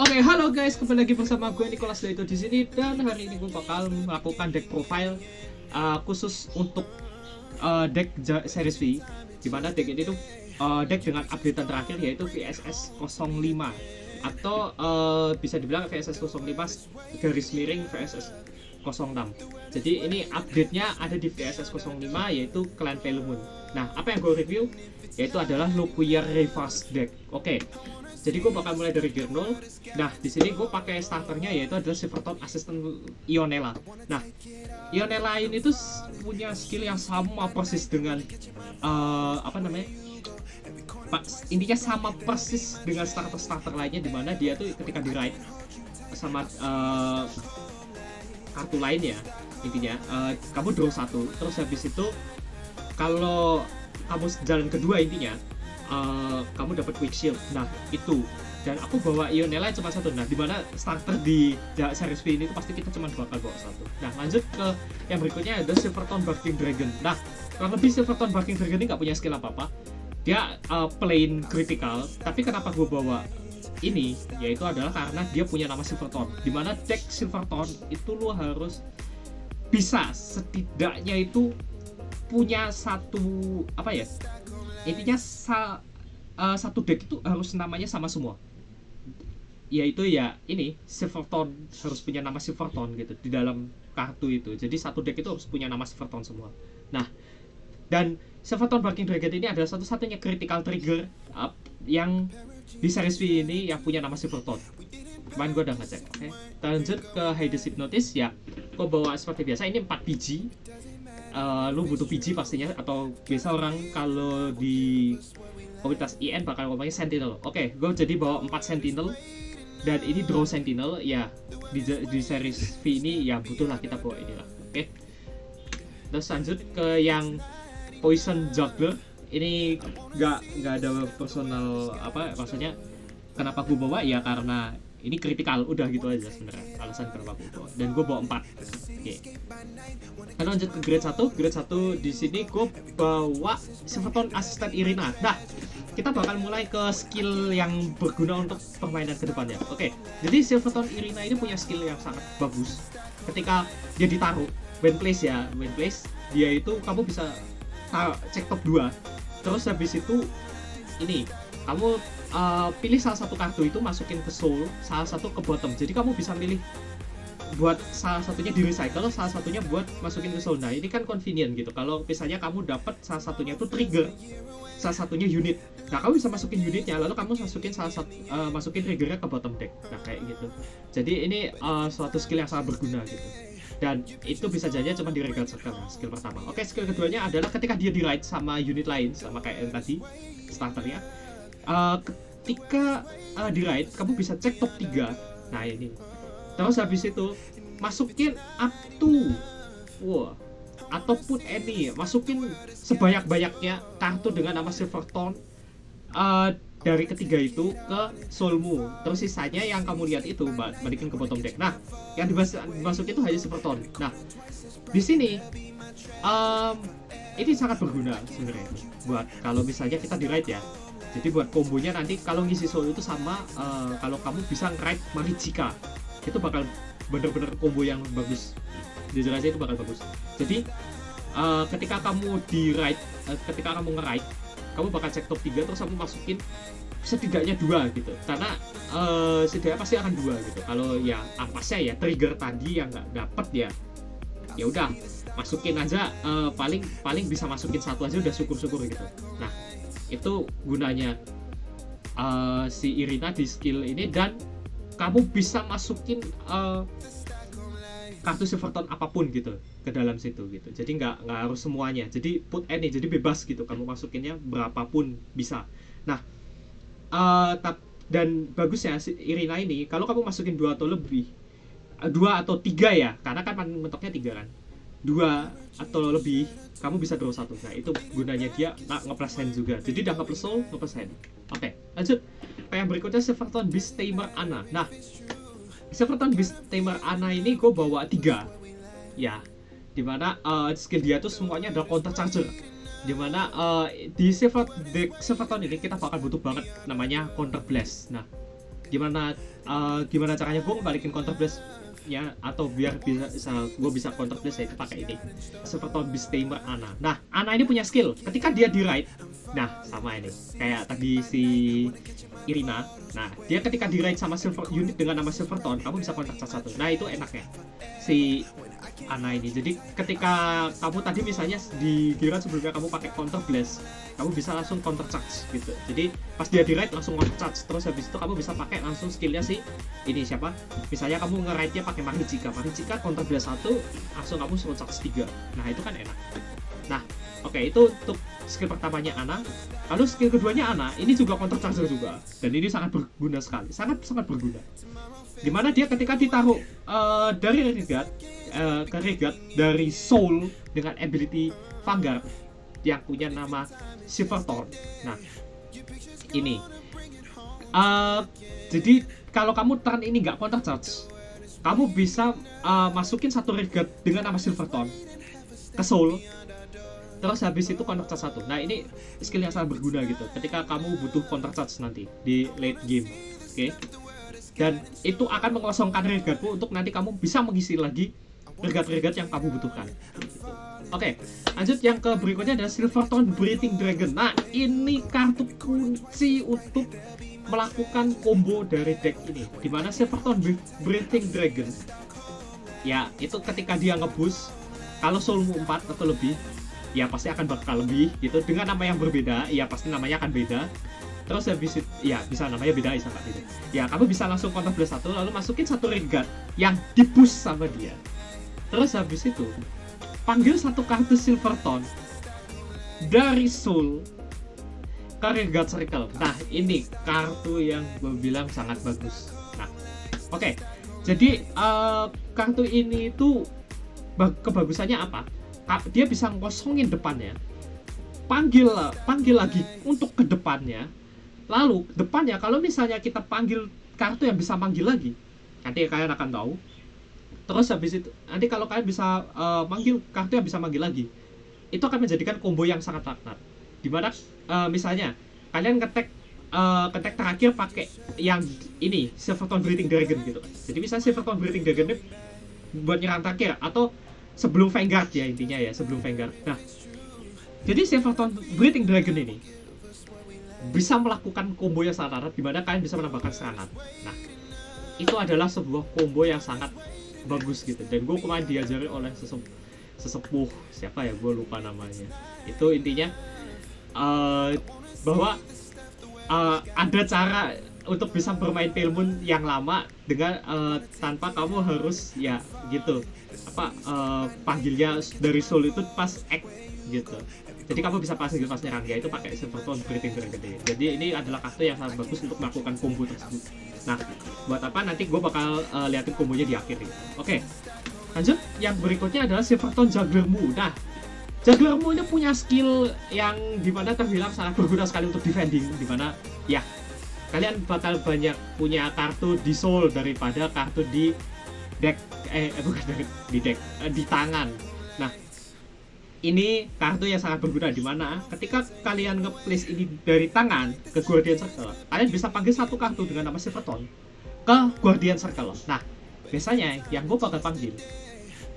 Oke, halo guys, kembali lagi bersama gue Nicholas Daito di sini dan hari ini gue bakal melakukan deck profile khusus untuk deck series V. Dimana deck ini tuh deck dengan updatean terakhir yaitu VSS 05 atau bisa dibilang VSS 05 garis miring VSS 06. Jadi ini update-nya ada di VSS 05 yaitu Clan Pelumun. Nah, apa yang gue review yaitu adalah Loquier Reverse deck. Oke. Jadi gue bakal mulai dari gear 0. Nah, di sini gue pakai starternya yaitu adalah Silverton Assistant Ionella. Nah, Ionella ini tuh punya skill yang sama persis dengan intinya sama persis dengan starter lainnya, dimana dia tuh ketika di ride sama kartu lainnya, intinya kamu draw 1, terus habis itu kalau kamu jalan kedua intinya kamu dapat quick shield. Nah itu, dan aku bawa Ionella cuma satu. Nah dimana starter di series V ini tuh pasti kita cuma bakal bawa satu. Nah lanjut ke yang berikutnya ada Silverton Barking Dragon. Nah kurang lebih Silverton Barking Dragon ini nggak punya skill apa-apa. Dia plain critical. Tapi kenapa gue bawa ini yaitu adalah karena dia punya nama Silverton. Dimana deck Silverton itu lu harus bisa setidaknya itu punya satu intinya satu deck itu harus namanya sama semua, yaitu ya ini Silverton harus punya nama Silverton gitu di dalam kartu itu. Jadi satu deck itu harus punya nama Silverton semua. Nah, dan Silverton Barking Dragon ini adalah satu-satunya critical trigger yang di series V ini yang punya nama Silverton. Kemarin gue udah ngecek. Oke. Lanjut ke Hades Hypnotis ya. Gue bawa seperti biasa, ini 4 biji. Lu butuh PG pastinya, atau biasa orang kalau di komunitas IN bakal ngomongnya Sentinel. Oke, gue jadi bawa 4 Sentinel dan ini draw Sentinel ya. Di series V ini ya butuh lah kita bawa inilah. Oke. Terus lanjut ke yang Poison Juggler. Ini nggak ada personal maksudnya kenapa gue bawa ya karena ini kritikal, udah gitu aja sebenarnya alasan kenapa gue bawa. Dan gue bawa 4. Oke. Lalu lanjut ke grade 1. Grade 1 di sini gue bawa Silverton Assistant Irina. Nah, kita bakal mulai ke skill yang berguna untuk permainan kedepannya. Oke. Jadi Silverton Irina ini punya skill yang sangat bagus. Ketika dia ditaruh win place ya, win place, dia itu kamu bisa cek top 2. Terus habis itu ini kamu pilih salah satu kartu itu masukin ke soul, salah satu ke bottom. Jadi kamu bisa milih buat salah satunya di recycle, salah satunya buat masukin ke soul. Nah ini kan convenient gitu. Kalau misalnya kamu dapat salah satunya itu trigger, salah satunya unit. Nah kamu bisa masukin unitnya, lalu kamu masukin masukin triggernya ke bottom deck. Nah kayak gitu. Jadi ini suatu skill yang sangat berguna gitu. Dan itu bisa jadi cuma di regal circle, skill pertama. Oke, skill keduanya adalah ketika dia di ride sama unit lain, sama kayak yang tadi starternya. Ketika di ride kamu bisa cek top 3. Nah ini. Terus habis itu masukin up to ataupun any, masukin sebanyak-banyaknya kartu dengan nama Silverton dari ketiga itu ke soulmu. Terus sisanya yang kamu lihat itu balikin ke bottom deck. Nah, yang dimasukin itu hanya Silverton. Nah, di sini ini sangat berguna sebenarnya buat kalau misalnya kita di ride ya. Jadi buat kombonya nanti kalau ngisi soul itu sama kalau kamu bisa nge-ride Marichika, itu bakal bener-bener combo yang bagus. Jujur aja itu bakal bagus. Jadi ketika kamu di ride, ketika kamu nge-ride, kamu bakal cek top 3 terus kamu masukin setidaknya 2 gitu. Karena setidaknya pasti akan 2 gitu. Kalau ya ampasnya ya trigger tadi yang nggak dapet ya udah masukin aja, paling bisa masukin 1 aja udah syukur-syukur gitu. Nah itu gunanya si Irina di skill ini, dan kamu bisa masukin kartu Silverton apapun gitu ke dalam situ gitu. Jadi nggak harus semuanya. Jadi put any, jadi bebas gitu. Kamu masukinnya berapapun bisa. Nah dan bagusnya si Irina ini kalau kamu masukin 2 atau lebih, 2 atau 3 ya, karena kan mentoknya 3 kan. 2 atau lebih kamu bisa draw 1. Nah itu gunanya dia nge-plus hand juga. Jadi udah nge-plus soul, nge-plus hand. Oke, lanjut. Yang berikutnya Silverton Beast Tamer Ana. Nah Silverton Beast Tamer Ana ini gue bawa 3 ya, dimana skill dia tuh semuanya ada counter charger. Dimana di Silverton ini kita bakal butuh banget namanya Counter Blast. Nah Gimana caranya gue ngebalikin counter blast ya, atau biar gue bisa counter blast, ya itu pakai ini Silvertone Beast Tamer Ana. Nah, Ana ini punya skill ketika dia di raid. Nah, sama ini kayak tadi si Irina. Nah, dia ketika di raid sama unit dengan nama Silvertone, kamu bisa counter charge 1. Nah, itu enaknya si Ana ini. Jadi ketika kamu tadi misalnya di giliran sebelumnya kamu pakai counter blast, kamu bisa langsung counter charge gitu. Jadi pas dia di raid langsung counter charge, terus habis itu kamu bisa pakai langsung skillnya si ini siapa, misalnya kamu nge-raidnya pakai Marichika counter blast 1, langsung kamu suruh charge 3. Nah, itu kan enak. Nah, oke, itu untuk skill pertamanya Ana. Lalu skill keduanya Ana ini juga counter charger juga, dan ini sangat berguna sekali, sangat berguna. Dimana dia ketika ditaruh dari Renegade ke Renegade dari Soul dengan ability Vanguard yang punya nama Silvertone. Nah, ini jadi kalau kamu turn ini nggak counter charge, kamu bisa masukin satu Renegade dengan nama Silvertone ke Soul, terus habis itu counter charge 1. Nah, ini skill yang sangat berguna gitu ketika kamu butuh counter charge nanti di late game. Oke. Dan itu akan mengosongkan Renegade-mu untuk nanti kamu bisa mengisi lagi Renegade yang kamu butuhkan. Oke, lanjut yang ke berikutnya adalah Silvertone Breathing Dragon. Nah, ini kartu kunci untuk melakukan combo dari deck ini, dimana Silvertone Breathing Dragon ya itu ketika dia ngeboost, kalau soulmu 4 atau lebih ya pasti akan bakal lebih gitu, dengan nama yang berbeda ya pasti namanya akan beda. Terus habis itu ya bisa namanya beda, bisa nggak beda ya, kamu bisa langsung counter blast 1 lalu masukin satu Renegade yang di boost sama dia. Terus habis itu panggil satu kartu Silvertone dari Soul ke Renegade Circle. Nah, ini kartu yang gue bilang sangat bagus. Nah, oke. Jadi kartu ini tuh kebagusannya apa? Dia bisa ngosongin depannya, panggil lagi untuk ke depannya. Lalu depannya kalau misalnya kita panggil kartu yang bisa manggil lagi, nanti kalian akan tahu. Terus habis itu nanti kalau kalian bisa manggil kartu yang bisa manggil lagi, itu akan menjadikan combo yang sangat laknat. Dimana misalnya kalian ketek terakhir pakai yang ini Silvertone Breathing Dragon gitu. Jadi misalnya Silvertone Breathing Dragon ini buat nyerang terakhir atau sebelum Vanguard ya, intinya ya sebelum Vanguard. Nah, jadi Silvertone Breathing Dragon ini bisa melakukan combo yang sangat laknat, dimana kalian bisa menambahkan serangan. Nah, itu adalah sebuah combo yang sangat bagus gitu. Dan gue kemarin diajari oleh sesepuh siapa ya, gue lupa namanya. Itu intinya bahwa ada cara untuk bisa bermain Pale Moon yang lama dengan tanpa kamu harus ya gitu panggilnya dari Soul itu pas act gitu. Jadi kamu bisa pas nyerang dia itu pakai Silvertone Breathing Dragon. Jadi ini adalah kartu yang sangat bagus untuk melakukan combo tersebut. Nah, buat apa nanti gue bakal liatin kombonya di akhir gitu. Oke, lanjut yang berikutnya adalah Silvertone Juggler-mu. Nah, Juggler-mu ini punya skill yang dimana terbilang sangat berguna sekali untuk defending, dimana ya kalian bakal banyak punya kartu di Soul daripada kartu di deck di tangan. Nah, ini kartu yang sangat berguna, dimana ketika kalian nge-place ini dari tangan ke Guardian Circle, kalian bisa panggil satu kartu dengan nama Silvertone ke Guardian Circle. Nah, biasanya yang gue bakal panggil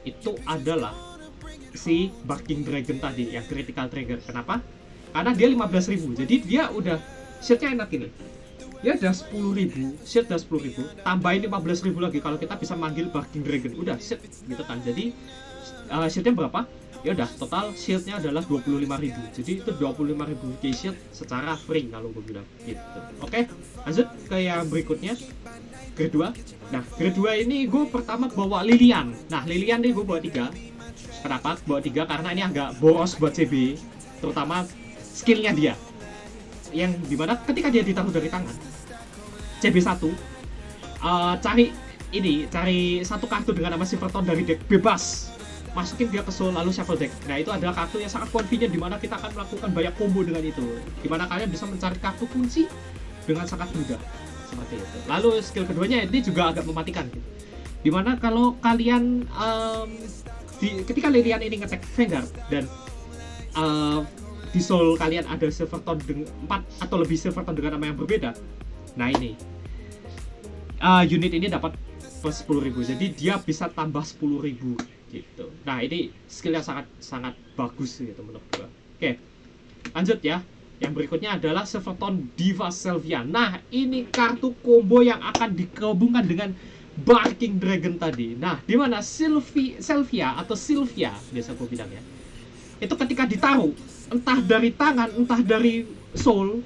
itu adalah si Barking Dragon tadi yang critical trigger. Kenapa? Karena dia 15.000, jadi dia udah shieldnya enak ini. Dia udah 10.000, shield udah 10.000, tambahin 15.000 lagi kalau kita bisa manggil Barking Dragon, udah shield gitu kan. Jadi shieldnya berapa? Ya udah total shieldnya adalah 25.000, jadi itu 25.000 K shield secara free kalau gue bilang gitu. Oke, lanjut ke yang berikutnya, grade 2. Nah, grade 2 ini gue pertama bawa Lilian. Nah, Lilian nih gue bawa 3. Kenapa bawa 3? Karena ini agak boros buat CB, terutama skillnya dia yang dimana ketika dia ditaruh dari tangan CB1, cari satu kartu dengan nama Silvertone dari deck bebas, masukin dia ke Soul lalu shuffle deck. Nah, itu adalah kartu yang sangat convenient, dimana kita akan melakukan banyak combo dengan itu, dimana kalian bisa mencari kartu kunci dengan sangat mudah seperti itu. Lalu skill keduanya ini juga agak mematikan gitu, dimana kalau kalian ketika Lilian ini ngecek Vanguard dan di Soul kalian ada Silvertone 4 atau lebih Silvertone dengan nama yang berbeda. Nah, ini unit ini dapat plus 10.000, jadi dia bisa tambah 10.000 gitu. Nah ini skill yang sangat sangat bagus gitu menurut gua. Oke, lanjut ya. Yang berikutnya adalah Silverton Diva Sylvia. Nah ini kartu combo yang akan digabungkan dengan Barking Dragon tadi. Nah dimana Sylvia atau Sylvia biasa gua bilang ya, itu ketika ditaruh entah dari tangan, entah dari soul,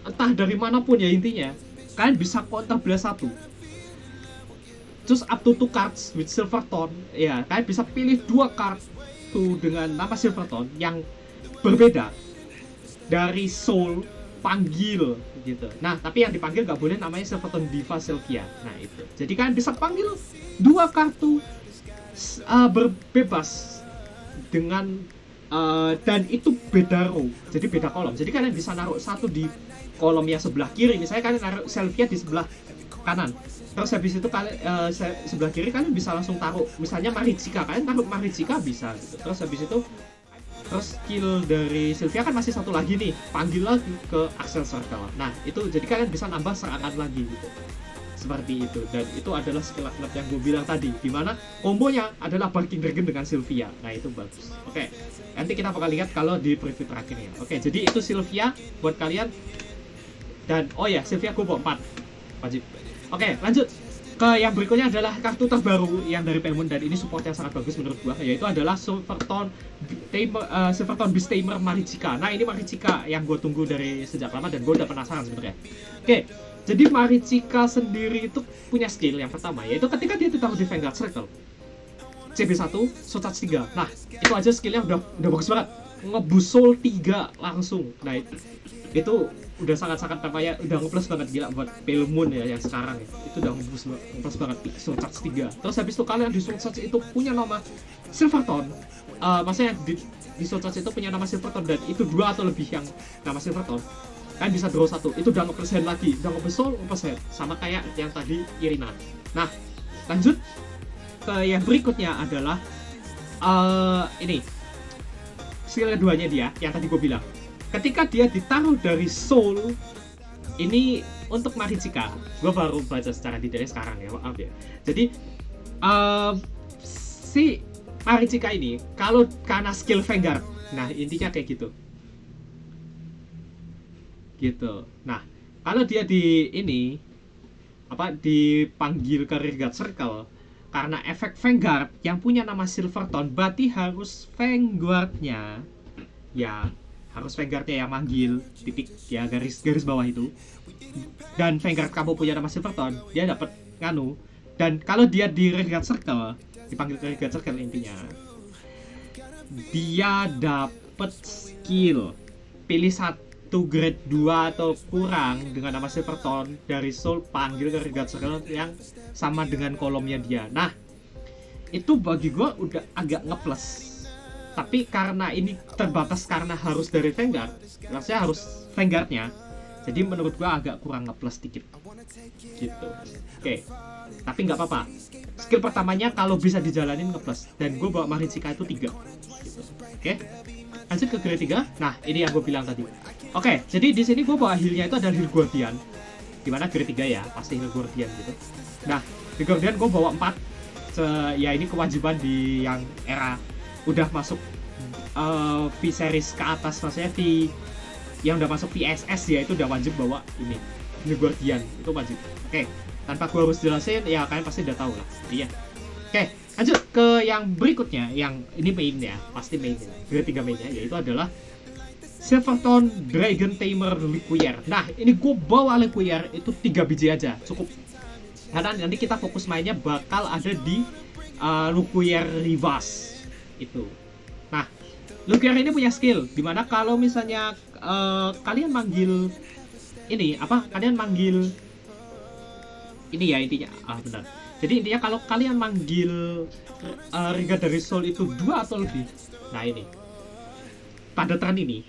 entah dari manapun ya, intinya kalian bisa counter blast 1. Terus up to 2 cards with Silverton, ya kalian bisa pilih 2 kartu dengan nama Silverton yang berbeda dari soul panggil gitu. Nah tapi yang dipanggil nggak boleh namanya Silverton Diva Sylvia. Nah itu, jadi kalian bisa panggil 2 kartu berbebas dengan dan itu beda row, jadi beda kolom. Jadi kalian bisa naruh satu di kolom yang sebelah kiri, misalnya kalian naruh Sylvia di sebelah kanan, terus habis itu kalian sebelah kiri kalian bisa langsung taruh misalnya Marichika, kalian taruh Marichika bisa gitu. Terus habis itu skill dari Sylvia kan masih satu lagi nih, panggil lagi ke Accel Circle. Nah itu jadi kalian bisa nambah serangan lagi gitu, seperti itu. Dan itu adalah skill aktif yang gue bilang tadi, dimana kombonya adalah Barking Dragon dengan Sylvia. Nah itu bagus. Oke, nanti kita bakal lihat kalau di preview terakhirnya. Oke, jadi itu Sylvia buat kalian. Dan oh ya, Sylvia gue bawa 4 wajib. Oke, lanjut ke yang berikutnya adalah kartu terbaru yang dari Pelmon, dan ini support yang sangat bagus menurut gua, yaitu adalah Silverton Beast Tamer Marichika. Nah ini Marichika yang gue tunggu dari sejak lama dan gue udah penasaran sebenarnya. Oke, jadi Marichika sendiri itu punya skill yang pertama, yaitu ketika dia ditaruh di Vanguard Circle, CB1, Soul Charge 3. Nah itu aja skillnya udah bagus banget, ngeboost Soul 3 langsung. Nah itu udah sangat-sangat apa ya, udah ngeplus banget, gila buat Pelmon ya yang sekarang ya. Itu udah ngeplus banget Soul Charge 3. Terus habis itu kalian di Soul Charge itu punya nama Silverton, maksudnya di Soul Charge itu punya nama Silverton, dan itu 2 atau lebih yang nama Silverton, kalian bisa draw 1, itu udah ngeplus hand lagi, udah ngeplus Soul, ngeplus hand, sama kayak yang tadi Irina. Nah lanjut ke yang berikutnya adalah ini skill keduanya dia yang tadi gue bilang. Ketika dia ditaruh dari soul, ini untuk Marichika, gue baru baca secara detailnya sekarang ya, maaf ya. Jadi si Marichika ini kalau karena skill Vanguard, nah intinya kayak gitu. Nah kalau dia di ini apa dipanggil ke Rearguard Circle karena efek Vanguard yang punya nama Silverton, berarti harus Vanguardnya ya, harus Vanguardnya yang manggil, titik ya, garis bawah itu. Dan Vanguard kamu punya nama Silverton, dia dapat nganu. Dan kalau dia di Rearguard Circle, dipanggil ke Rearguard Circle, intinya dia dapat skill pilih satu grade 2 atau kurang dengan nama Silverton dari Soul, panggil ke Rearguard Circle yang sama dengan kolomnya dia. Nah itu bagi gue udah agak ngeplus. Tapi karena ini terbatas karena harus dari Vanguard, rasanya harus Vanguardnya, jadi menurut gua agak kurang ngeplus dikit gitu. Oke, tapi nggak apa-apa, skill pertamanya kalau bisa dijalanin ngeplus, dan gua bawa Marichika itu 3 gitu. Oke, lanjut ke grade 3. Nah ini yang gua bilang tadi. Oke, jadi di sini gua bawa healnya itu adalah Heal Guardian, dimana grade 3 ya pasti Heal Guardian gitu. Nah Heal Guardian gua bawa 4, ya ini kewajiban di yang era udah masuk V series ke atas, maksudnya V yang udah masuk VSS ya, itu udah wajib bawa ini Guardian, itu wajib. Oke, tanpa gua harus jelasin ya, kalian pasti udah tahu lah. Iya. Oke, lanjut ke yang berikutnya, yang ini main ya, pasti main ya, grade 3 mainnya, yaitu adalah Silverton Dragon Tamer Liquier. Nah ini gua bawa Liquier itu 3 biji aja cukup, karena nanti kita fokus mainnya bakal ada di Liquier Rivas itu. Nah Liquier ini punya skill dimana kalau misalnya kalian manggil ini apa, kalian manggil ini ya, intinya benar. Jadi intinya kalau kalian manggil Riga dari Soul itu 2 atau lebih, nah ini pada turn ini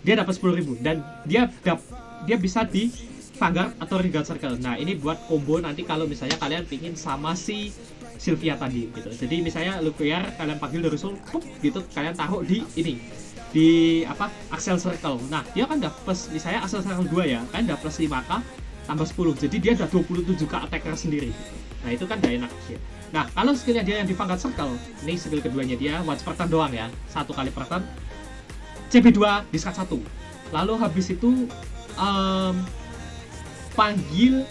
dia dapat 10.000 dan dia bisa di Vanguard atau Rearguard Circle. Nah ini buat combo nanti kalau misalnya kalian pingin sama si Sylvia tadi gitu. Jadi misalnya Liquier kalian panggil dari Soul, gitu, kalian taruh di ini, di apa, Accel Circle. Nah dia kan udah plus, misalnya Accel Circle 2 ya, kalian udah plus 5k tambah 10, jadi dia udah 27k attacker sendiri. Nah itu kan gak enak ya. Nah kalau skillnya dia yang di Vanguard Circle, ini skill keduanya dia once per turn doang ya, 1 kali per turn, CB2 discard 1, lalu habis itu panggil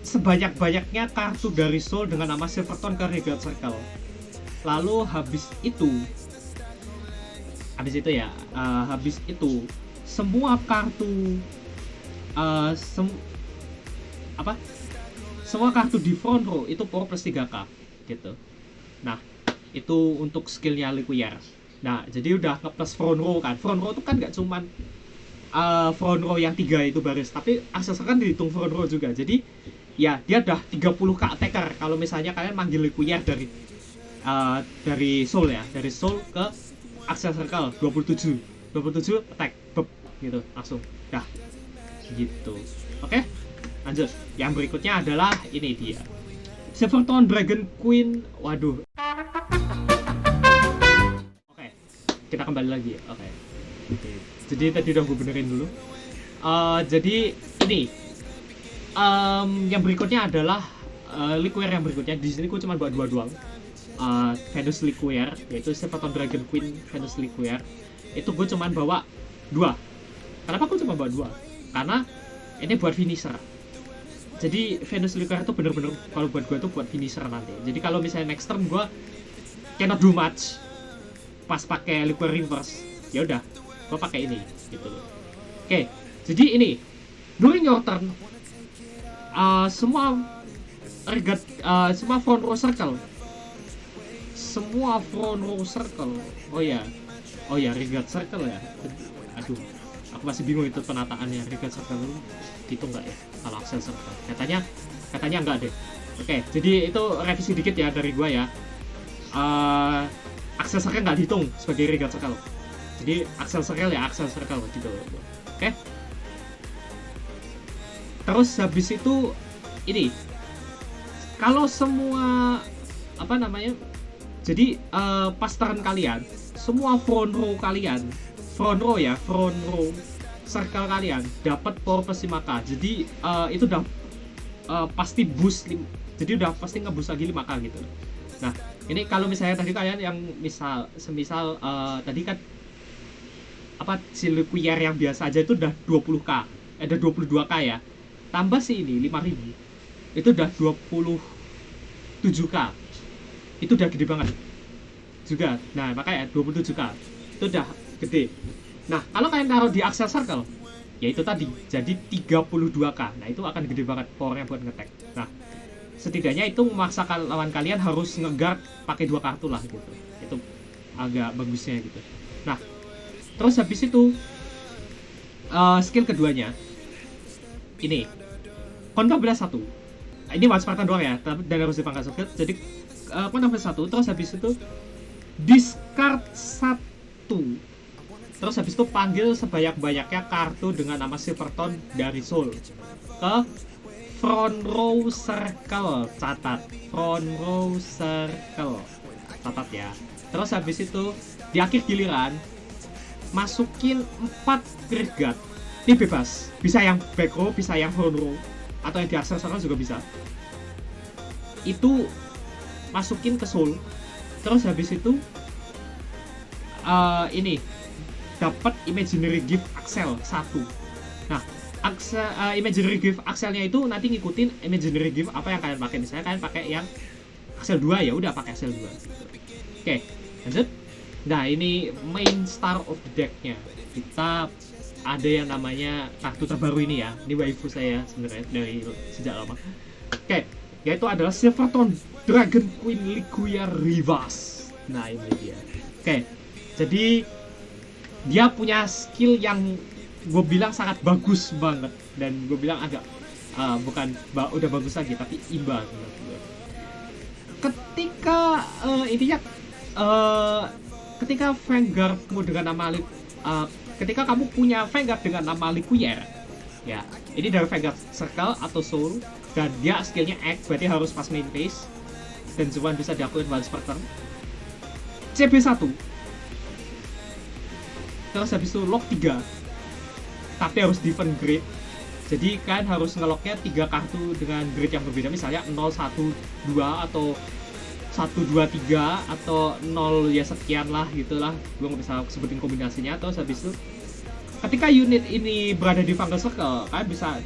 sebanyak-banyaknya kartu dari Soul dengan nama Silvertone ke Vanguard Circle. Lalu habis itu semua kartu semua kartu di front row itu power plus 3k gitu. Nah itu untuk skillnya Liquier. Nah jadi udah nge-plus front row kan. Front row itu kan gak cuman front row yang 3 itu baris, tapi aksesoris kan dihitung front row juga. Jadi ya dia udah 30k attacker kalau misalnya kalian manggil Liquier dari Soul ya, dari Soul ke Axel Circle 27 attack gitu langsung dah gitu. Oke, lanjut. Yang berikutnya adalah ini dia Silvertone Dragon Queen. Waduh. Oke, kita kembali lagi. Oke. Jadi tadi udah gue benerin dulu. Jadi ini yang berikutnya adalah Liquier yang berikutnya. Di sini gue cuma buat 2 doang. Venus Liquier, yaitu Silvertone Dragon Queen Venus Liquier. Itu gue cuma bawa 2. Kenapa gue cuma bawa 2? Karena ini buat finisher. Jadi Venus Liquier itu bener-bener kalau buat gue itu buat finisher nanti. Jadi kalau misalnya next turn gue cannot do much pas pakai Liquier Reverse, ya udah gue pakai ini gitu loh. Oke, jadi ini during your turn semua front row circle, oh ya Regard Circle ya. Aduh, aku masih bingung itu penataannya. Regard Circle gitu nggak ya kalau Axel Circle? Katanya enggak deh. Oke, jadi itu revisi dikit ya dari gua ya. Axel Circle nggak dihitung sebagai Regard Circle. Jadi Axel Circle ya Axel Circle gitu. Oke. Terus habis itu ini kalau semua jadi pas turn kalian, semua front row circle kalian dapat power plus 5k. Jadi itu udah pasti boost, jadi udah pasti nge-boost lagi 5k gitu. Nah ini kalau misalnya tadi kalian yang semisal tadi kan si Liquier yang biasa aja itu udah 20k, ada 22k ya, tambah si ini 5000, itu udah 27k. Itu udah gede banget juga. Nah makanya 27k itu udah gede. Nah kalau kalian taruh di Axel Circle, ya itu tadi jadi 32k. Nah itu akan gede banget powernya buat ngetek. Nah setidaknya itu memaksakan lawan kalian harus ngeguard pakai 2 kartu lah gitu. Itu agak bagusnya gitu. Nah terus habis itu skill keduanya ini kontrablas 1. Ini once per turn doang ya, dan harus dipangkat skill. Jadi kontrablas 1. Terus habis itu discard 1. Terus habis itu panggil sebanyak-banyaknya kartu dengan nama Silvertone dari Soul ke front row circle. Catat front row circle, catat ya. Terus habis itu di akhir giliran masukin 4 Great. Ini bebas, bisa yang back row, bisa yang front row, atau yang di Axel Circle juga bisa. Itu masukin ke Soul. Terus habis itu ini dapat imaginary gift Axel 1. Nah imaginary gift Axelnya itu nanti ngikutin imaginary gift apa yang kalian pakai. Misalnya kalian pakai yang Axel 2, ya udah pakai Axel 2 gitu. Oke, lanjut. Nah ini main star of the deck-nya, kita ada yang namanya kartu terbaru ini ya. Ini waifu saya sebenarnya dari sejak lama. Oke, yaitu adalah Silvertone Dragon Queen Liquier Reverse. Nah ini dia. Oke, jadi dia punya skill yang gue bilang sangat bagus banget, dan gue bilang agak udah bagus lagi, tapi imbang. Ketika ketika Vanguardmu dengan nama ketika kamu punya Vanguard dengan nama Liquier, ya ini dari Vanguard Circle atau Soul, dan dia skillnya Act, berarti harus pas main phase dan cuma bisa diakuin once per turn. CB1, terus habis itu lock 3, tapi harus defend grade. Jadi kalian harus ngeloknya 3 kartu dengan grade yang berbeda, misalnya 0, 1, 2 atau 1, 2, 3 atau 0 ya sekian lah gitulah. Gue nggak bisa sebutin kombinasinya. Terus habis itu ketika unit ini berada di Fungal Circle, kalian bisa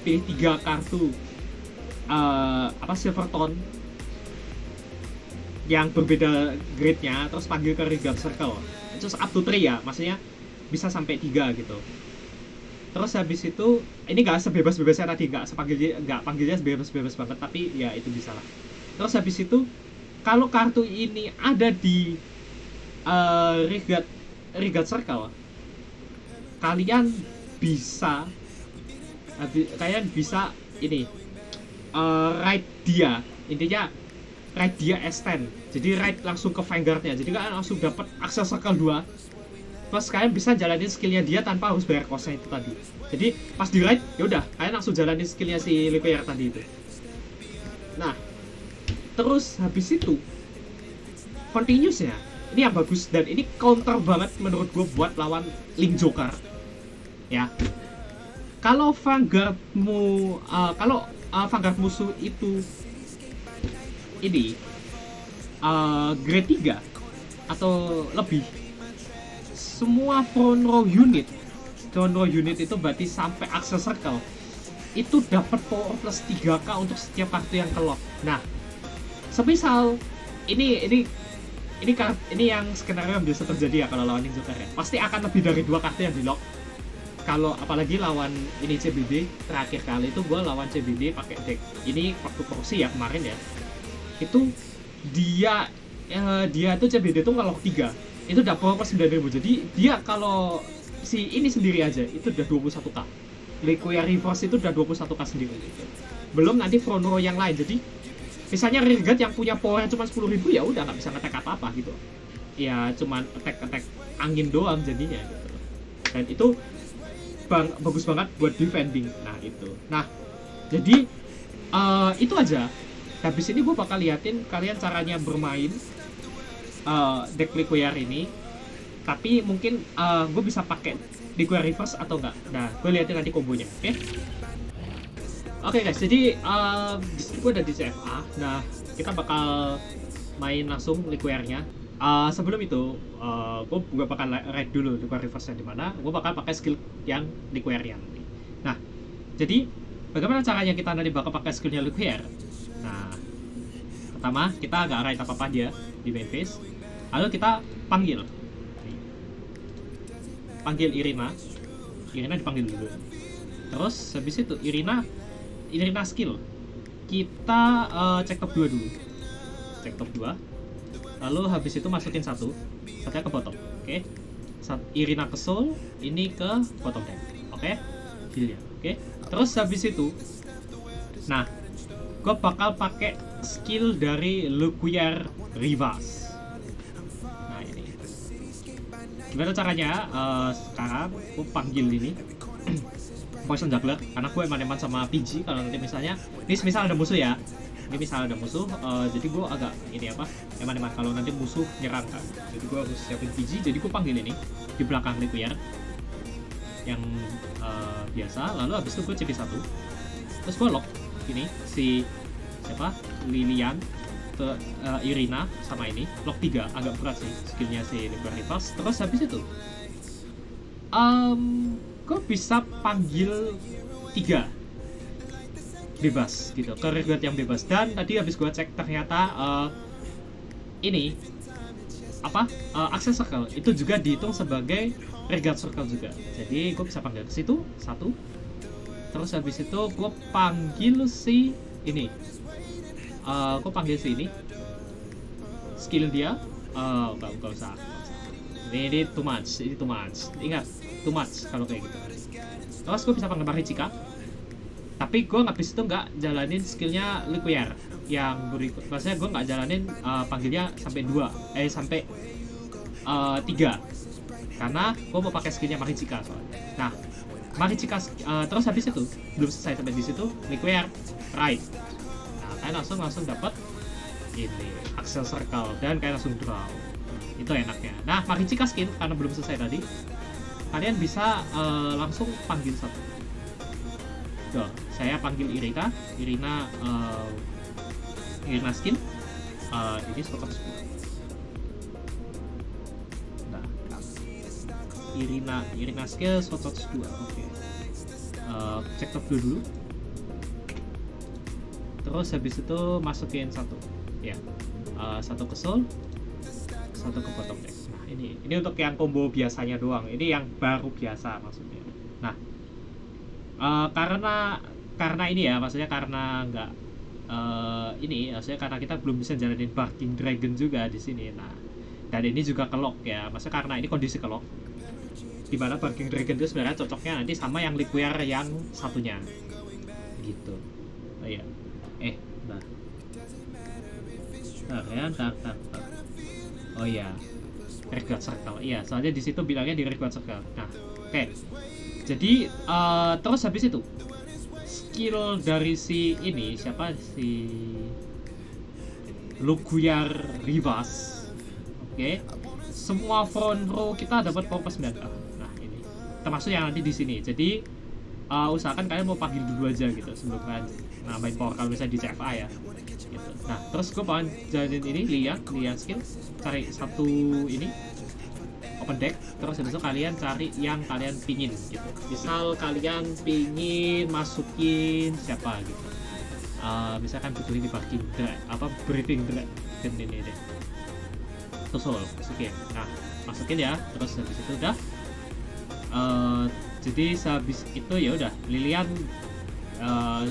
pilih 3 kartu Silvertone yang berbeda grade-nya, terus panggil ke Regal Circle. Terus up to 3 ya, maksudnya bisa sampai 3 gitu. Terus habis itu ini nggak sebebas-bebasnya tadi, nggak panggilnya sebebas-bebas banget, tapi ya itu bisa lah. Terus habis itu kalau kartu ini ada di Regal Circle, kalian bisa ini ride dia, intinya ride dia S10, jadi ride langsung ke Vanguard-nya, jadi kalian langsung dapat akses Circle 2. Plus kalian bisa jalanin skillnya dia tanpa harus bayar kosnya itu tadi. Jadi pas di ride ya udah kalian langsung jalanin skillnya si Liquier tadi itu. Nah, terus habis itu continuous ya, ini yang bagus dan ini counter banget menurut gue buat lawan Link Joker ya. Kalau Vanguardmu Vanguard musuh itu ini grade 3 atau lebih, semua front row unit itu berarti sampai Access Circle itu dapat power plus 3k untuk setiap kartu yang ke lock. Nah, semisal ini yang skenario yang biasa terjadi ya kalau lawan Link Joker ya, pasti akan lebih dari 2 kartu yang di lock. Kalau apalagi lawan ini CBD, terakhir kali itu gue lawan CBD pakai deck ini waktu proxy ya kemarin ya, itu dia tuh CBD tuh nge-lock 3 itu udah power plus 9.000. Jadi dia kalau si ini sendiri aja itu udah 21k. Liquier Reverse itu udah 21k sendiri gitu. Belum nanti front row yang lain. Jadi misalnya Rearguard yang punya power cuma 10.000 ya udah nggak bisa nge-attack apa-apa gitu. Ya cuman attack angin doang jadinya gitu. Dan itu bagus banget buat defending. Nah itu. Nah jadi itu aja. Habis ini gue bakal liatin kalian caranya bermain deck Liquier ini, tapi mungkin gue bisa pakai Liquier Reverse atau enggak. Nah, gue liatin nanti kombonya, oke? Oke guys, jadi disitu gue ada di CFA. Nah, kita bakal main langsung Liquiernya. Sebelum itu, gue bakal ride dulu Liquier Reverse-nya di mana. Gue bakal pakai skill yang Liquiernya nanti. Nah, jadi bagaimana caranya kita nanti bakal pakai skillnya Liquier? Nah, pertama kita nggak ride apa-apa dia di main phase. Lalu kita panggil Irina dipanggil dulu. Terus habis itu Irina skill kita cek top 2 dulu, cek top 2. Lalu habis itu masukin satunya ke bottom, oke? Irina ke soul, ini ke bottom deck, oke? Heal ya, oke? Terus habis itu, nah, gue bakal pakai skill dari Liquier Reverse. Gimana caranya? Sekarang gue panggil ini Poison Juggler, karena gue eman-eman sama PG. Kalau nanti misalnya, ini misal ada musuh ya, jadi gue agak eman-eman kalau nanti musuh nyerang kan, jadi gue harus siapin PG. Jadi gue panggil ini di belakang Liquier yang biasa. Lalu habis itu gue CP1, terus gue lock ini si Lilian ke Irina sama ini, lock 3, agak berat sih skillnya si Liquier Reverse. Terus habis itu gue bisa panggil 3 bebas gitu ke Rearguard yang bebas. Dan tadi habis gue cek ternyata ini Access Circle itu juga dihitung sebagai Rearguard Circle juga, jadi gue bisa panggil ke situ 1. Terus habis itu gue panggil si ini, skill dia nggak usah. Ini too much. Ingat, too much kalau kayak gitu. Terus gue bisa panggil Marichika, tapi gue nggak bisa nggak jalanin skillnya Liquier yang berikut. Maksudnya gue nggak jalanin panggilnya sampai 3 karena gue mau pakai skillnya Marichika soalnya. Nah, Marichika terus habis itu belum selesai sampai di situ Liquier right. Kalian langsung dapat ini Access Circle dan kalian langsung draw. Itu enaknya. Nah, Marichika skill karena belum selesai tadi, kalian bisa langsung panggil 1. Tuh, saya panggil Irina skill. Ini slot 10. Nah, Irina skill slot 2. Oke. Cek top dulu. Terus habis itu masukin satu. Ya. Satu ke soul, satu ke bottom deck. Nah, ini untuk yang combo biasanya doang. Ini yang baru biasa maksudnya. Nah, karena ini ya, maksudnya karena nggak maksudnya karena kita belum bisa jalanin Barking Dragon juga di sini. Nah, dan ini juga kelok ya, maksudnya karena ini kondisi kelok. Dimana Barking Dragon itu sebenarnya cocoknya nanti sama yang Liquier yang satunya, gitu. Oh iya, bentar. Oh iya, Reguard Circle. Iya, soalnya di situ bilangnya di Reguard Circle. Nah, oke. Jadi terus habis itu skill dari si ini siapa si Liquier Rivas. Oke. Semua front row kita dapat power plus 9. Nah, ini termasuk yang nanti di sini. Jadi usahakan kalian mau panggil dulu aja gitu sebelum kalian nambahin power kalau misalnya di CFA ya. Gitu. Nah, terus gue pengen jadiin ini lihat skill, cari satu ini open deck, terus habis itu kalian cari yang kalian pingin gitu. Misal kalian pingin masukin siapa gitu. Misalkan butuhin di Barking Breathing Dragon ini deh. Terus masukin. Nah, masukin ya. Terus habis itu udah. Jadi sehabis itu ya udah Lilian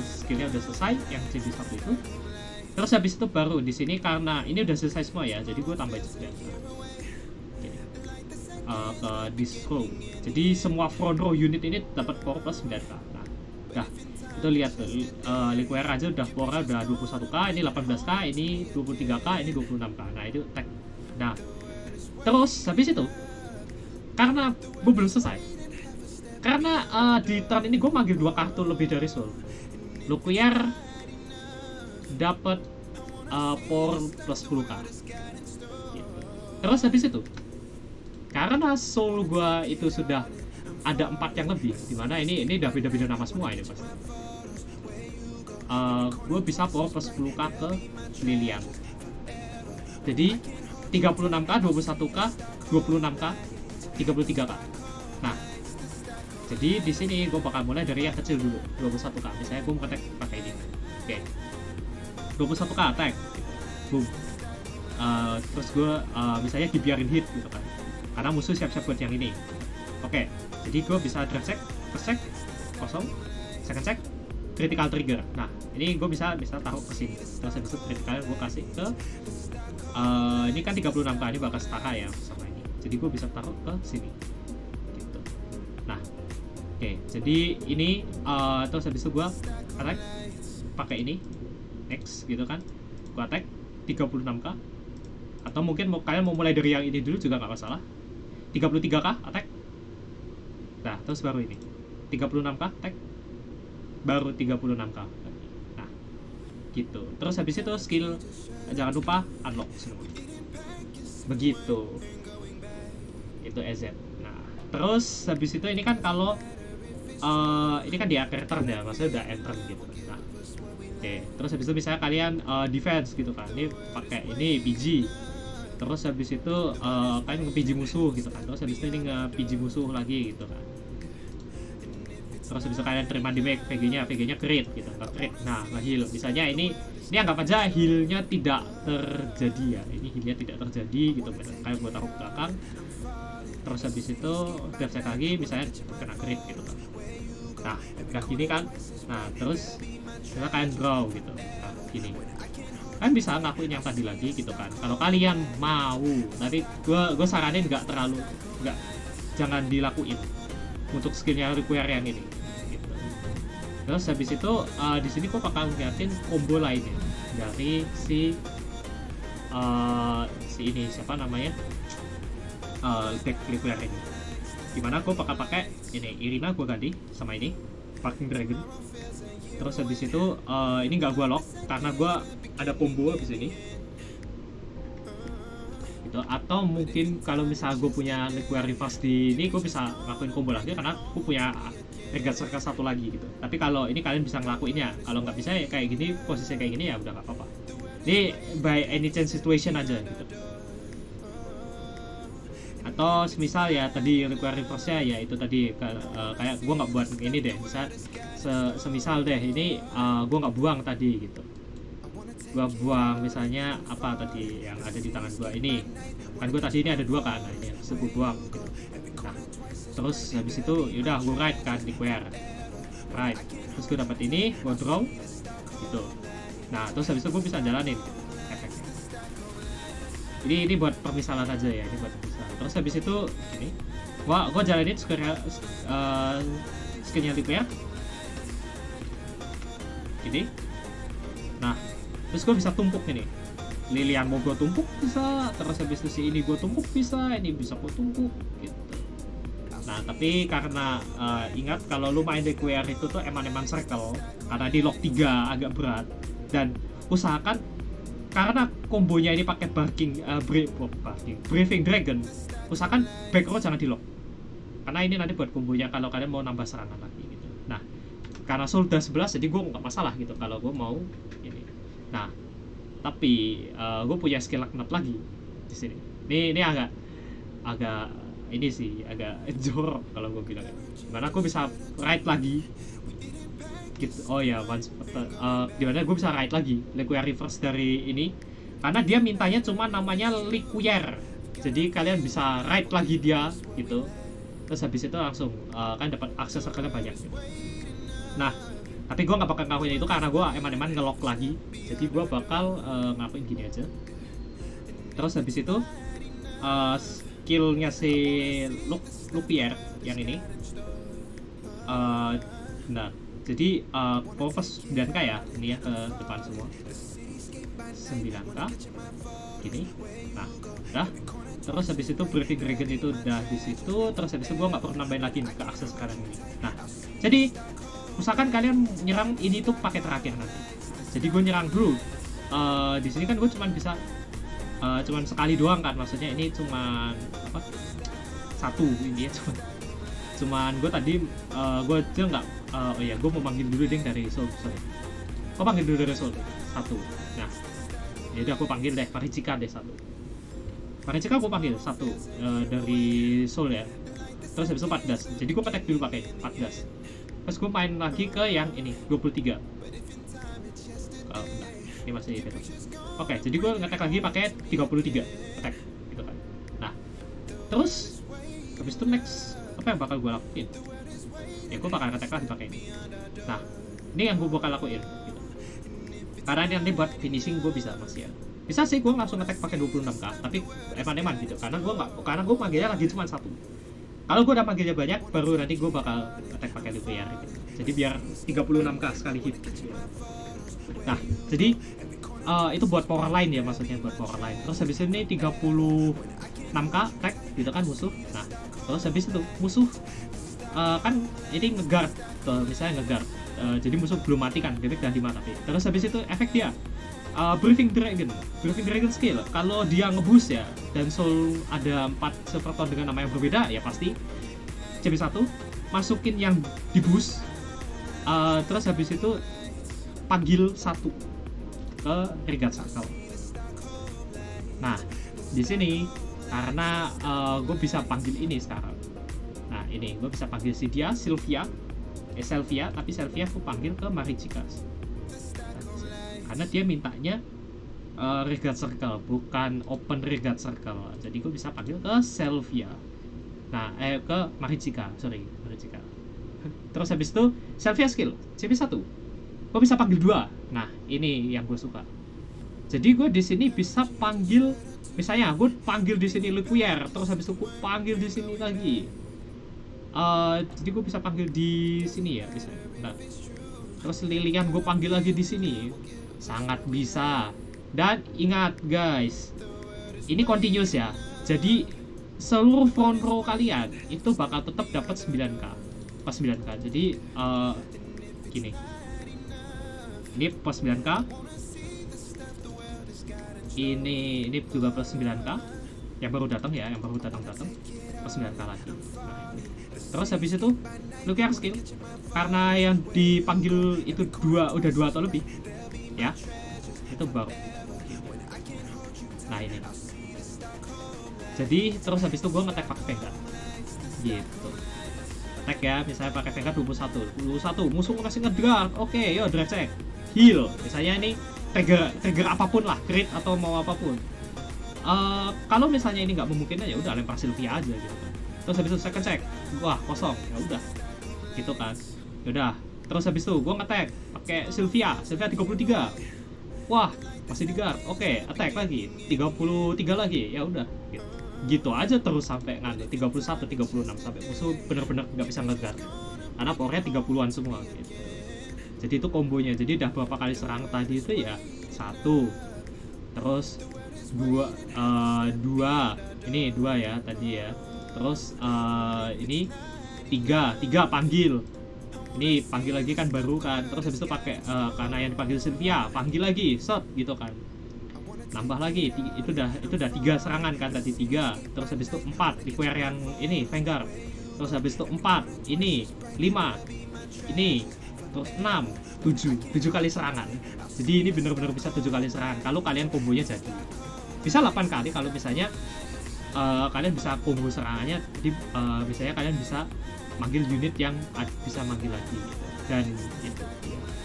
skillnya udah selesai yang jadi satu itu. Terus habis itu baru di sini karena ini udah selesai semua ya, jadi gue tambahin juga ke disco. Jadi semua front row unit ini dapat power plus 9k. Nah, dah itu lihat tuh Liquier aja udah power udah 21k, ini 18k, ini 23k, ini 26k. Nah itu tag. Nah terus habis itu karena gue belum selesai, karena di turn ini gue manggil 2 kartu lebih dari soul. Liquier dapat power plus 10k gitu. Terus habis itu karena soul gua itu sudah ada 4 yang lebih, dimana ini udah beda-beda nama semua ini pasti. Gue bisa power plus 10k ke Lilian. Jadi 36k, 21k, 26k, 33k. Nah, jadi di sini gue bakal mulai dari yang kecil dulu, 21k. Misalnya gue mau attack pakai ini. Oke. 21k attack. Boom. Terus gue misalnya dibiarin hit gitu kan. Karena musuh siap-siap buat yang ini. Oke. Jadi gue bisa draft check, first check, kosong, second check, critical trigger. Nah, ini gue bisa taruh ke sini. Terus habis itu critical gue kasih ke ini kan 36k, ini bakal setara ya sama ini. Jadi gue bisa taruh ke sini. Gitu. Nah, oke. Jadi ini terus habis itu gue attack pakai ini. X gitu kan. Gue attack 36k. Atau mungkin kalian mau mulai dari yang ini dulu juga nggak masalah. 33k attack. Nah, terus baru ini 36k attack. Baru 36k. Nah, gitu. Terus habis itu skill jangan lupa unlock semua. Begitu. Itu EZ. Nah, terus habis itu ini kan kalau ini kan di akhir turn ya, maksudnya udah end turn gitu. Nah, oke. Terus habis itu misalnya kalian defense gitu kan. Ini pakai ini PG. Terus habis itu kalian nge-PG musuh gitu kan. Terus habis itu ini nge-PG musuh lagi gitu kan. Terus habis itu kalian terima damage, PG-nya crit gitu, nggak crit. Nah, nge-heal. Misalnya ini anggap aja heal-nya tidak terjadi ya. Ini heal-nya tidak terjadi gitu. Kayak gue taruh ke belakang. Terus habis itu cek lagi misalnya kena crit gitu kan. Nah, udah gini kan. Nah, terus misalnya kalian draw gitu. Nah, gini. Kan bisa ngakuin yang tadi lagi gitu kan. Kalau kalian mau, tapi gue saranin jangan dilakuin untuk skillnya Liquier yang ini. Gitu. Terus habis itu di sini gue bakal ngeliatin combo lainnya dari si ini siapa namanya deck Liquier ini. Dimana gue bakal pakai ini Irina, gue ganti sama ini Barking Dragon. Terus habis itu ini nggak gue lock karena gue ada combo habis ini gitu. Atau mungkin kalau misal gue punya liquid reverse di ini, gue bisa ngelakuin combo lagi karena gue punya regard circle satu lagi gitu. Tapi kalau ini kalian bisa ngelakuinnya, kalau nggak bisa ya kayak gini, posisi kayak gini ya udah nggak apa-apa. Ini by any chance situation aja gitu. Atau semisal ya tadi liquid reverse nya ya itu tadi kayak gue nggak buat ini deh, misal semisal deh ini gue nggak buang tadi gitu, gue buang misalnya apa tadi yang ada di tangan gue ini kan, gue tadi ini ada 2 kan, nah ini gue buang gitu. Nah terus habis itu yaudah gue write kan di QR right, terus gue dapat ini, gue draw gitu. Nah terus habis itu gue bisa jalanin efeknya. Ini buat permisalan aja ya, ini buat permisalan. Terus habis itu ini gue jalanin skinnya di QR ini. Nah terus gue bisa tumpuk ini, lilian mau gue tumpuk bisa, terus habis itu si ini gue tumpuk bisa, ini bisa gue tumpuk gitu. Nah tapi karena ingat kalau lu main di QR itu tuh eman-eman circle, karena di lock 3 agak berat, dan usahakan karena kombonya ini pakai Breathing Dragon, usahakan back row jangan di lock, karena ini nanti buat kombonya kalau kalian mau nambah serangan lagi gitu. Nah karena soul udah 11 jadi gue nggak masalah gitu kalau gue mau ini. Nah tapi gue punya skill knot lagi di sini. Ini agak ini sih agak jorok kalau gue bilang ya. Dimana gue bisa ride lagi gitu. Oh ya dimana gue bisa ride lagi liquid reverse dari ini, karena dia mintanya cuma namanya liquid, jadi kalian bisa ride lagi dia gitu. Terus habis itu langsung kan dapat akses circle banyak gitu. Nah tapi gue nggak bakal ngelakuin itu karena gue eman-eman ngelock lagi, jadi gue bakal ngelakuin gini aja. Terus habis itu skillnya si Lupier yang ini nah jadi purpose 9k ya, ini ya ke depan semua 9k gini. Nah udah, terus habis itu Breathing Dragon itu udah di situ. Terus habis itu gue nggak perlu nambahin lagi ke akses sekarang ini. Nah jadi usahakan kalian nyerang ini tuh pakai terakhir nanti. Jadi gue nyerang dulu di sini kan gue cuman bisa cuman sekali doang kan, maksudnya ini cuman apa satu ini ya, cuman gue tadi gue aja nggak oh ya gue mau panggil dulu deh dari Soul, gue panggil dulu dari Soul satu. Nah ya udah gue panggil deh Paricika deh satu, Paricika gue panggil satu dari Soul ya. Terus habis itu 14, jadi gue petek dulu pakai 14. Terus gue main lagi ke yang ini 23. Ini masih gitu. Oke, jadi gue ngetek lagi pakai 33 attack gitu kan. Nah terus habis itu next apa yang bakal gue lakuin ya, gue bakal ngetek lagi pakai ini. Nah ini yang gue bakal lakuin gitu. Karena ini nanti buat finishing gue bisa masih ya, bisa sih gue langsung ngetek pakai 26k, tapi eman-eman gitu karena gue manggilnya lagi cuma satu. Kalau gue udah manggilnya banyak baru nanti gue bakal attack pakai Lupier gitu. Jadi biar 36k sekali hit gitu. Nah jadi itu buat power line ya, maksudnya buat power line. Terus habis ini 36k attack gitu kan musuh. Nah terus habis itu musuh kan ini ngeguard tuh, misalnya ngeguard jadi musuh belum mati kan, bebek udah dimati. Terus habis itu efek dia Breathing Dragon skill, kalau dia ngeboost ya dan soul ada 4 Silverton dengan nama yang berbeda ya pasti CP1 masukin yang di boost, terus habis itu panggil 1 ke Regard Circle. Nah di sini karena gue bisa panggil ini sekarang. Nah ini gue bisa panggil si dia Sylvia, tapi Sylvia gue panggil ke Maricika karena dia mintanya Regard Circle bukan open Regard Circle, jadi gue bisa panggil ke Sylvia. Nah ke Maricika. Terus habis itu Sylvia skill CP1 gue bisa panggil 2. Nah ini yang gue suka, jadi gue di sini bisa panggil, misalnya gue panggil di sini Lupier, terus habis itu gue panggil di sini lagi. Jadi gue bisa panggil di sini ya misalnya. Nah, terus Lilian gue panggil lagi di sini, sangat bisa. Dan ingat guys, ini continuous ya, jadi seluruh front row kalian itu bakal tetap dapat 9k pas 9k. Jadi gini, ini plus 9k, ini juga plus 9k, yang baru datang ya, yang baru datang terus 9k lagi. Nah, terus habis itu Lucky Arc skill, karena yang dipanggil itu udah dua atau lebih ya, itu baru. Nah ini, jadi terus habis itu gue nge-tag pakai Vanguard gitu. Tag ya, misalnya pakai Vanguard 21 musuh masih ngedrag, oke yo drag check heal, misalnya ini trigger apapun lah, crit atau mau apapun. Kalau misalnya ini nggak memungkinkan ya udah lempar Sylvia aja gitu kan. Terus habis itu second check, wah kosong, ya udah gitu kan, ya udah. Terus habis itu gue nge-tag pakai Sylvia 33, wah masih digar, oke attack lagi 33 lagi, ya udah gitu aja terus sampai nganu 31 36 sampai musuh bener-bener nggak bisa ngegar karena powernya 30-an semua gitu. Jadi itu kombonya, jadi udah berapa kali serang tadi itu ya, 1 terus 2 ini 2 ya tadi ya, terus ini 3 panggil, ini panggil lagi kan baru kan, terus habis itu pakai karena yang dipanggil Sylvia panggil lagi set gitu kan, nambah lagi itu udah 3 serangan kan tadi, 3 terus habis itu 4 require yang ini Vanguard, terus habis itu 4 ini 5 ini terus 6 7 kali serangan. Jadi ini benar-benar bisa 7 kali serangan kalau kalian kombonya jadi. Bisa 8 kali kalau misalnya kalian bisa combo serangannya, jadi misalnya kalian bisa manggil unit yang bisa manggil lagi gitu. Dan itu.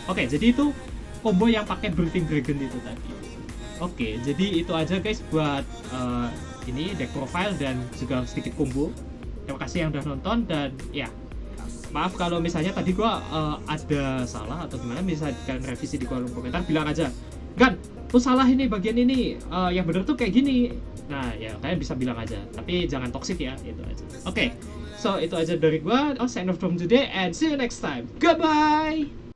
Oke, jadi itu combo yang pakai Birthing Dragon itu tadi. Oke, jadi itu aja guys buat ini deck profile dan juga sedikit combo. Terima kasih yang udah nonton, dan ya maaf kalau misalnya tadi gua ada salah atau gimana, bisa kalian revisi di kolom komentar, bilang aja Gan, lu salah ini bagian ini, yang bener tuh kayak gini. Nah ya kalian bisa bilang aja, tapi jangan toxic ya, itu aja. Oke, so itu aja dari gua. Sign off from today and see you next time. Goodbye.